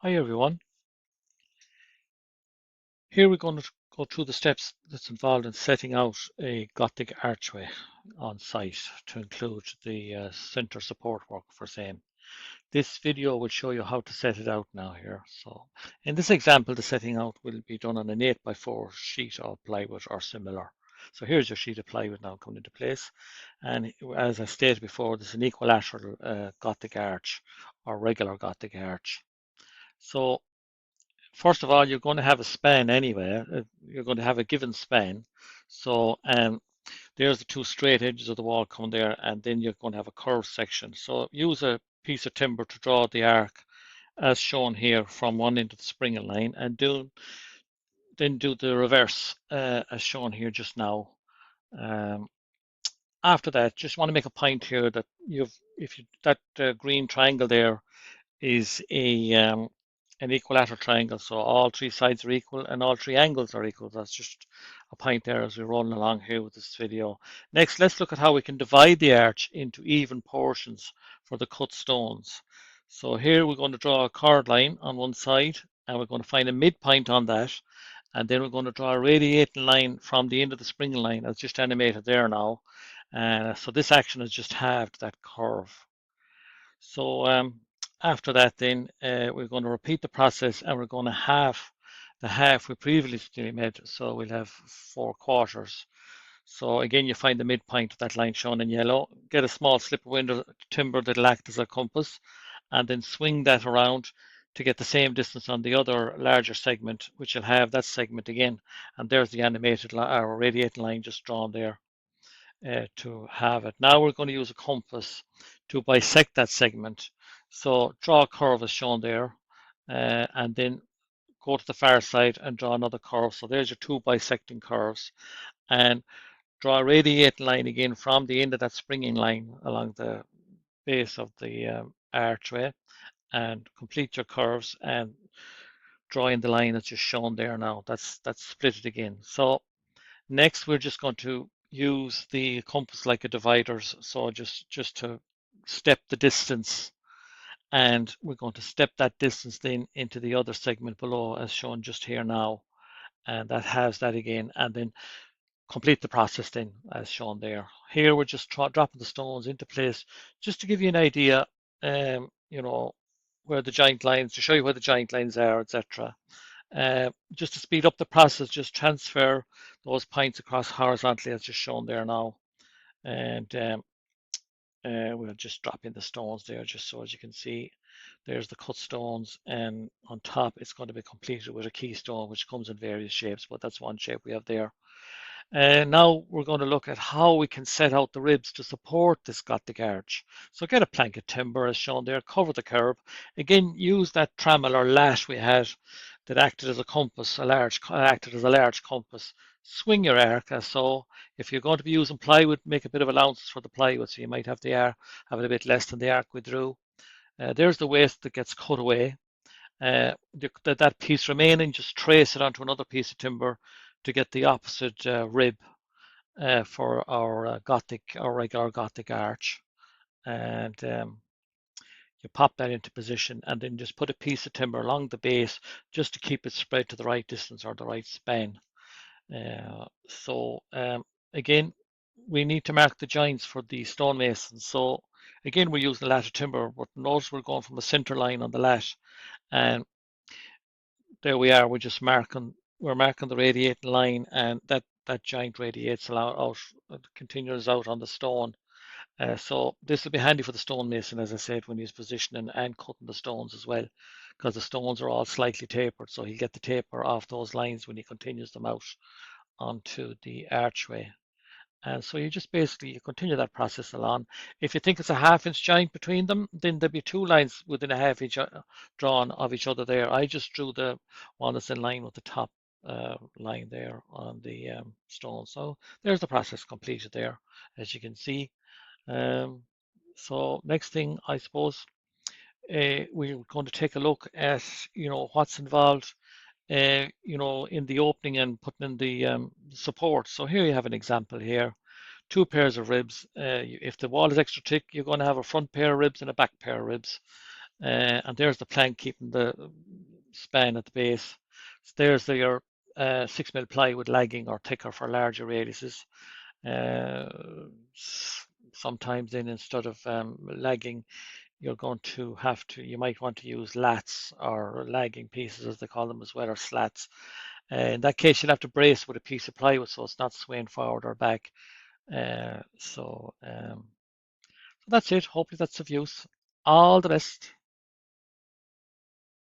Hi everyone. Here we're going to go through the steps that's involved in setting out a Gothic archway on site to include the center support work for same. This video will show you how to set it out now here. So in this example, the setting out will be done on an 8x4 sheet of plywood or similar. So here's your sheet of plywood now coming into place. And as I stated before, this is an equilateral Gothic arch or regular Gothic arch. So first of all, you're going to have a span anyway. You're going to have a given span. So there's the two straight edges of the wall coming there, and then you're going to have a curved section. So use a piece of timber to draw the arc as shown here from one end of the springing line, and then do the reverse as shown here just now. Um, After that, just want to make a point here that if you that green triangle there is an equilateral triangle. So all three sides are equal and all three angles are equal. That's just a point there as we're rolling along here with this video. Next, let's look at how we can divide the arch into even portions for the cut stones. So here we're going to draw a chord line on one side and we're going to find a midpoint on that. And then we're going to draw a radiating line from the end of the springing line as just animated there now. And so this action has just halved that curve. So after that, then we're going to repeat the process and we're going to half the half we previously made. So we'll have 4/4. So again, you find the midpoint of that line shown in yellow. Get a small slip of window timber that'll act as a compass, and then swing that around to get the same distance on the other larger segment, which will have that segment again. And there's the animated or radiating line just drawn there to have it. Now we're going to use a compass to bisect that segment. So draw a curve as shown there, and then go to the far side and draw another curve. So there's your two bisecting curves, and draw a radiating line again from the end of that springing line along the base of the archway, and complete your curves and draw in the line that's just shown there now. That's split it again. So next, we're just going to use the compass like a divider. So just to step the distance, and we're going to step that distance then into the other segment below as shown just here now. And that has that again, and then complete the process then as shown there. Here we're just dropping the stones into place just to give you an idea, you know, where the giant lines, to show you where the giant lines are, etc. Just to speed up the process, just transfer those points across horizontally as just shown there now. And we'll just drop in the stones there just so as you can see. There's the cut stones, and on top it's going to be completed with a keystone which comes in various shapes, but that's one shape we have there. And now we're going to look at how we can set out the ribs to support this Gothic arch. So get a plank of timber as shown there, cover the curb. Again, use that trammel or lat we had that acted as a compass, acted as a large compass. Swing your arc as so. If you're going to be using plywood, make a bit of allowances for the plywood, so you might have the arc, have it a bit less than the arc we drew. There's the waste that gets cut away. That piece remaining, just trace it onto another piece of timber to get the opposite rib for our Gothic or regular Gothic arch. And you pop that into position and then just put a piece of timber along the base just to keep it spread to the right distance or the right span. Again, we need to mark the joints for the stonemasons. So again, we're using a lat of timber, but notice we're going from the center line on the lat, and there we are. We're marking the radiating line, and that joint radiates out, continues out on the stone. So this will be handy for the stonemason, as I said, when he's positioning and cutting the stones as well, because the stones are all slightly tapered. So he'll get the taper off those lines when he continues them out onto the archway. And so you just basically you continue that process along. If you think it's a half-inch joint between them, then there'll be two lines within a half inch drawn of each other there. I just drew the one that's in line with the top line there on the stone. So there's the process completed there, as you can see. Um, so next thing, I suppose, we're going to take a look at, what's involved, in the opening and putting in the support. So here you have an example here. Two pairs of ribs. If the wall is extra thick, you're going to have a front pair of ribs and a back pair of ribs. And there's the plank keeping the span at the base. Stairs are your 6 mil plywood lagging or thicker for larger radiuses. Uh, Sometimes then instead of lagging, you're going to have to, you might want to use lats or lagging pieces as they call them as well, or slats. In that case, you'll have to brace with a piece of plywood so it's not swaying forward or back. So that's it. Hopefully that's of use. All the best.